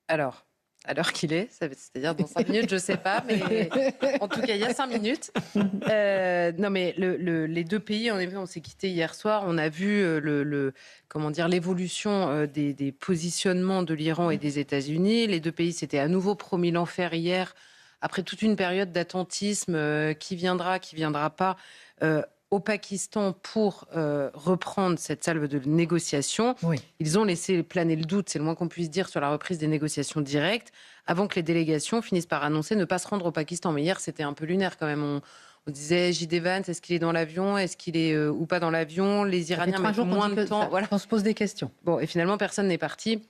Alors, à l'heure qu'il est, c'est-à-dire dans 5 minutes, je ne sais pas, mais en tout cas, il y a 5 minutes. Non, mais les deux pays, en effet, on s'est quittés hier soir. On a vu comment dire, l'évolution des positionnements de l'Iran et des États-Unis. Les deux pays s'étaient à nouveau promis l'enfer hier, après toute une période d'attentisme, qui viendra pas. Au Pakistan pour reprendre cette salve de négociation. Oui. Ils ont laissé planer le doute, c'est le moins qu'on puisse dire, sur la reprise des négociations directes, avant que les délégations finissent par annoncer ne pas se rendre au Pakistan. Mais hier, c'était un peu lunaire quand même. On disait J.D. Vance, est-ce qu'il est dans l'avion? Est-ce qu'il est ou pas dans l'avion? Les Iraniens mettent moins de temps. Voilà. On se pose des questions. Bon, et finalement, personne n'est parti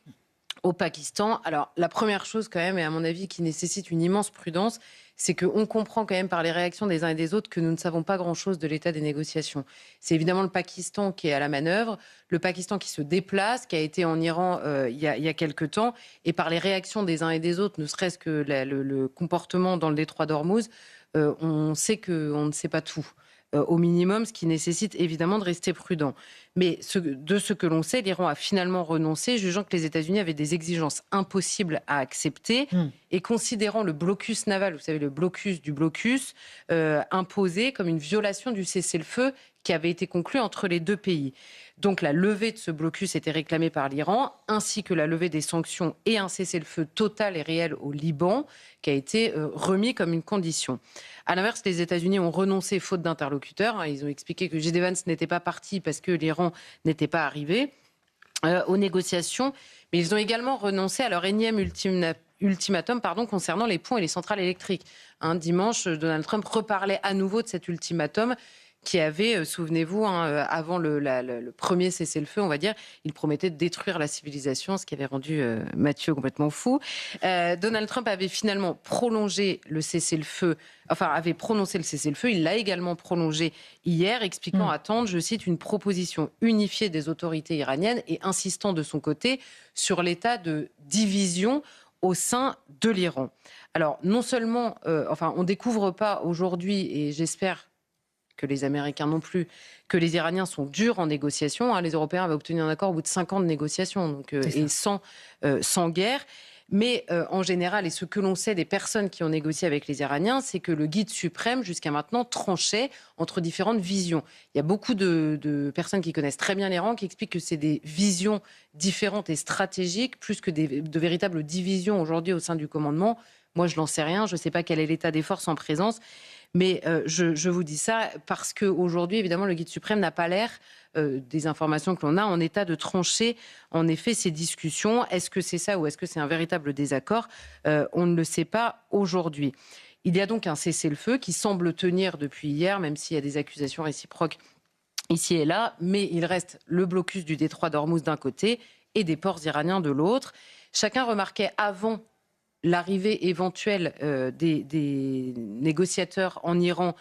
au Pakistan. Alors, la première chose quand même, et à mon avis qui nécessite une immense prudence, c'est qu'on comprend quand même par les réactions des uns et des autres que nous ne savons pas grand-chose de l'état des négociations. C'est évidemment le Pakistan qui est à la manœuvre, le Pakistan qui se déplace, qui a été en Iran il y a quelque temps, et par les réactions des uns et des autres, ne serait-ce que le comportement dans le détroit d'Ormuz, on sait qu'on ne sait pas tout. Au minimum, ce qui nécessite évidemment de rester prudent. Mais de ce que l'on sait, l'Iran a finalement renoncé, jugeant que les États-Unis avaient des exigences impossibles à accepter et considérant le blocus naval, vous savez, le blocus du blocus, imposé comme une violation du cessez-le-feu qui avait été conclu entre les deux pays. Donc la levée de ce blocus était réclamée par l'Iran, ainsi que la levée des sanctions et un cessez-le-feu total et réel au Liban, qui a été remis comme une condition. À l'inverse, les États-Unis ont renoncé faute d'interlocuteurs. Ils ont expliqué que J.D. Vance n'était pas parti parce que l'Iran n'était pas arrivé aux négociations. Mais ils ont également renoncé à leur énième ultimatum concernant les ponts et les centrales électriques. Dimanche, Donald Trump reparlait à nouveau de cet ultimatum qui avait, souvenez-vous, avant le premier cessez-le-feu, on va dire, il promettait de détruire la civilisation, ce qui avait rendu Mathieu complètement fou. Donald Trump avait finalement prolongé le cessez-le-feu, avait prononcé le cessez-le-feu, il l'a également prolongé hier, expliquant attendre, je cite, une proposition unifiée des autorités iraniennes et insistant de son côté sur l'état de division au sein de l'Iran. Alors, non seulement, on ne découvre pas aujourd'hui, et j'espère que les Américains non plus, que les Iraniens sont durs en négociation. Les Européens avaient obtenu un accord au bout de 5 ans de négociations, donc, et sans guerre. Mais en général, et ce que l'on sait des personnes qui ont négocié avec les Iraniens, c'est que le guide suprême, jusqu'à maintenant, tranchait entre différentes visions. Il y a beaucoup de personnes qui connaissent très bien l'Iran qui expliquent que c'est des visions différentes et stratégiques, plus que de véritables divisions aujourd'hui au sein du commandement. Moi, je n'en sais rien. Je ne sais pas quel est l'état des forces en présence. Mais je vous dis ça parce qu'aujourd'hui, évidemment, le guide suprême n'a pas l'air, des informations que l'on a, en état de trancher, en effet, ces discussions. Est-ce que c'est ça ou est-ce que c'est un véritable désaccord? On ne le sait pas aujourd'hui. Il y a donc un cessez-le-feu qui semble tenir depuis hier, même s'il y a des accusations réciproques ici et là. Mais il reste le blocus du détroit d'Ormuz d'un côté et des ports iraniens de l'autre. Chacun remarquait avant l'arrivée éventuelle des négociateurs en Iran,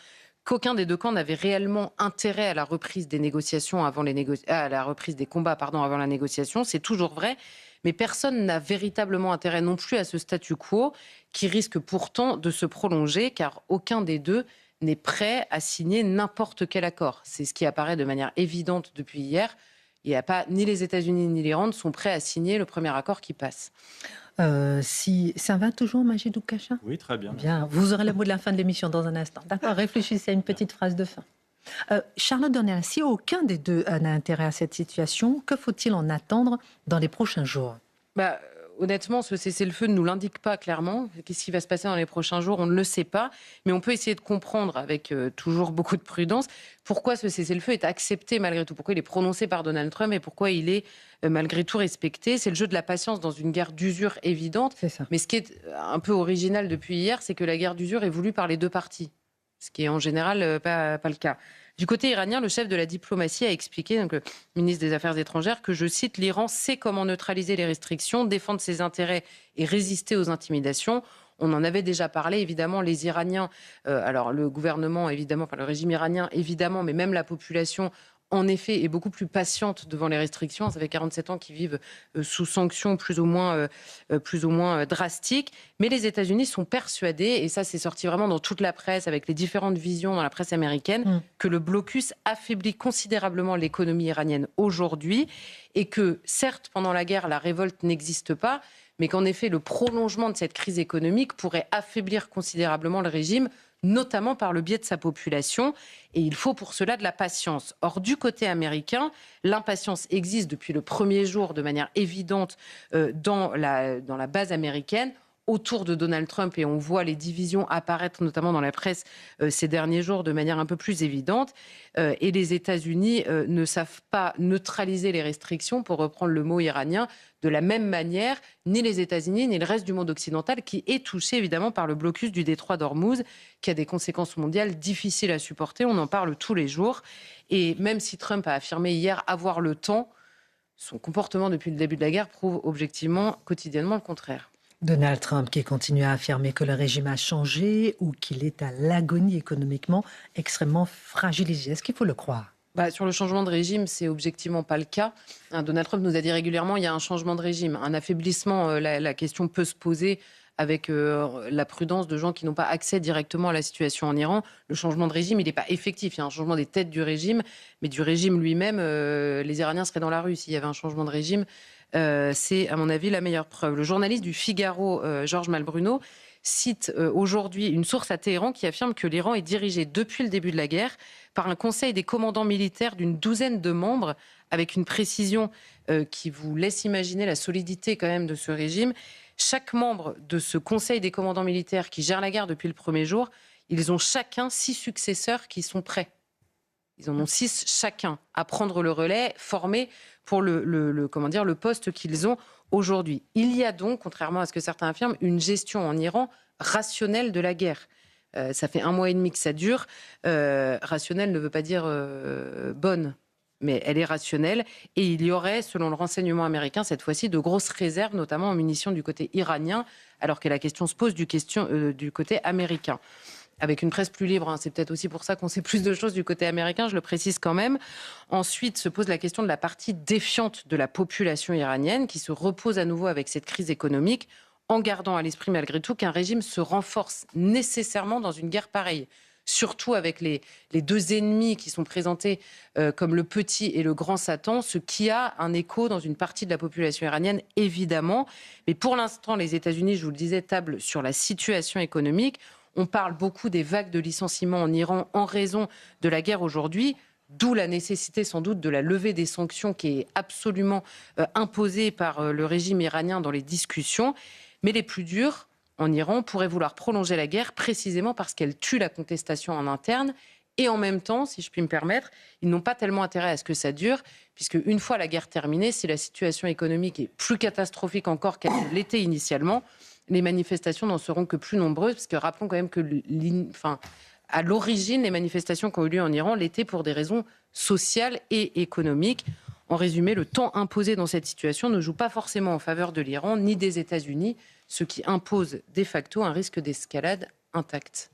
qu'aucun des deux camps n'avait réellement intérêt à la reprise des négociations à la reprise des combats avant la négociation. C'est toujours vrai, mais personne n'a véritablement intérêt non plus à ce statu quo qui risque pourtant de se prolonger, car aucun des deux n'est prêt à signer n'importe quel accord. C'est ce qui apparaît de manière évidente depuis hier. Il n'y a pas, ni les États-Unis ni l'Iran ne sont prêts à signer le premier accord qui passe. Si ça va toujours, Majid Oukhacha? Oui, très bien. Bien, vous aurez le mot de la fin de l'émission dans un instant. D'accord, réfléchissez à une petite phrase de fin. Charlotte Dornelas, si aucun des deux n'a intérêt à cette situation, que faut-il en attendre dans les prochains jours? Honnêtement, ce cessez-le-feu ne nous l'indique pas clairement. Qu'est-ce qui va se passer dans les prochains jours? On ne le sait pas. Mais on peut essayer de comprendre avec toujours beaucoup de prudence pourquoi ce cessez-le-feu est accepté malgré tout. Pourquoi il est prononcé par Donald Trump et pourquoi il est malgré tout respecté. C'est le jeu de la patience dans une guerre d'usure évidente. C'est ça. Mais ce qui est un peu original depuis hier, c'est que la guerre d'usure est voulue par les deux parties. Ce qui est en général pas le cas. Du côté iranien, le chef de la diplomatie a expliqué, donc le ministre des Affaires étrangères, que, je cite, l'Iran sait comment neutraliser les restrictions, défendre ses intérêts et résister aux intimidations. On en avait déjà parlé, évidemment, les Iraniens, alors le gouvernement, évidemment, le régime iranien, évidemment, mais même la population, en effet, est beaucoup plus patiente devant les restrictions. Ça fait 47 ans qu'ils vivent sous sanctions plus ou moins drastiques. Mais les États-Unis sont persuadés, et ça c'est sorti vraiment dans toute la presse, avec les différentes visions dans la presse américaine, que le blocus affaiblit considérablement l'économie iranienne aujourd'hui, et que certes, pendant la guerre, la révolte n'existe pas, mais qu'en effet, le prolongement de cette crise économique pourrait affaiblir considérablement le régime, notamment par le biais de sa population. Et il faut pour cela de la patience. Or, du côté américain, l'impatience existe depuis le premier jour de manière évidente dans la base américaine, autour de Donald Trump, et on voit les divisions apparaître notamment dans la presse ces derniers jours de manière un peu plus évidente. Et les États-Unis ne savent pas neutraliser les restrictions, pour reprendre le mot iranien, de la même manière, ni les États-Unis ni le reste du monde occidental, qui est touché évidemment par le blocus du détroit d'Ormuz, qui a des conséquences mondiales difficiles à supporter. On en parle tous les jours. Et même si Trump a affirmé hier avoir le temps, son comportement depuis le début de la guerre prouve objectivement, quotidiennement, le contraire. Donald Trump qui continue à affirmer que le régime a changé ou qu'il est à l'agonie économiquement extrêmement fragilisé. Est-ce qu'il faut le croire ? Sur le changement de régime, c'est objectivement pas le cas. Donald Trump nous a dit régulièrement qu'il y a un changement de régime, un affaiblissement. La question peut se poser avec la prudence de gens qui n'ont pas accès directement à la situation en Iran. Le changement de régime, il n'est pas effectif. Il y a un changement des têtes du régime, mais du régime lui-même, les Iraniens seraient dans la rue s'il y avait un changement de régime. C'est, à mon avis, la meilleure preuve. Le journaliste du Figaro, Georges Malbruno, cite aujourd'hui une source à Téhéran qui affirme que l'Iran est dirigé depuis le début de la guerre par un conseil des commandants militaires d'une douzaine de membres, avec une précision qui vous laisse imaginer la solidité quand même de ce régime. Chaque membre de ce conseil des commandants militaires qui gère la guerre depuis le premier jour, ils ont chacun 6 successeurs qui sont prêts. Ils en ont 6 chacun à prendre le relais, formés pour le poste qu'ils ont aujourd'hui. Il y a donc, contrairement à ce que certains affirment, une gestion en Iran rationnelle de la guerre. Ça fait 1 mois et demi que ça dure. Rationnelle ne veut pas dire bonne, mais elle est rationnelle. Et il y aurait, selon le renseignement américain, cette fois-ci, de grosses réserves, notamment en munitions du côté iranien, alors que la question se pose du côté américain. Avec une presse plus libre, c'est peut-être aussi pour ça qu'on sait plus de choses du côté américain, je le précise quand même. Ensuite se pose la question de la partie défiante de la population iranienne, qui se repose à nouveau avec cette crise économique, en gardant à l'esprit malgré tout qu'un régime se renforce nécessairement dans une guerre pareille. Surtout avec les 2 ennemis qui sont présentés comme le petit et le grand Satan, ce qui a un écho dans une partie de la population iranienne, évidemment. Mais pour l'instant, les États-Unis, je vous le disais, tablent sur la situation économique. On parle beaucoup des vagues de licenciements en Iran en raison de la guerre aujourd'hui, d'où la nécessité sans doute de la levée des sanctions qui est absolument imposée par le régime iranien dans les discussions. Mais les plus durs en Iran pourraient vouloir prolonger la guerre précisément parce qu'elle tue la contestation en interne. Et en même temps, si je puis me permettre, ils n'ont pas tellement intérêt à ce que ça dure, puisque une fois la guerre terminée, si la situation économique est plus catastrophique encore qu'elle l'était initialement, les manifestations n'en seront que plus nombreuses, parce que rappelons quand même que à l'origine, les manifestations qui ont eu lieu en Iran l'étaient pour des raisons sociales et économiques. En résumé, le temps imposé dans cette situation ne joue pas forcément en faveur de l'Iran ni des États-Unis, ce qui impose de facto un risque d'escalade intact.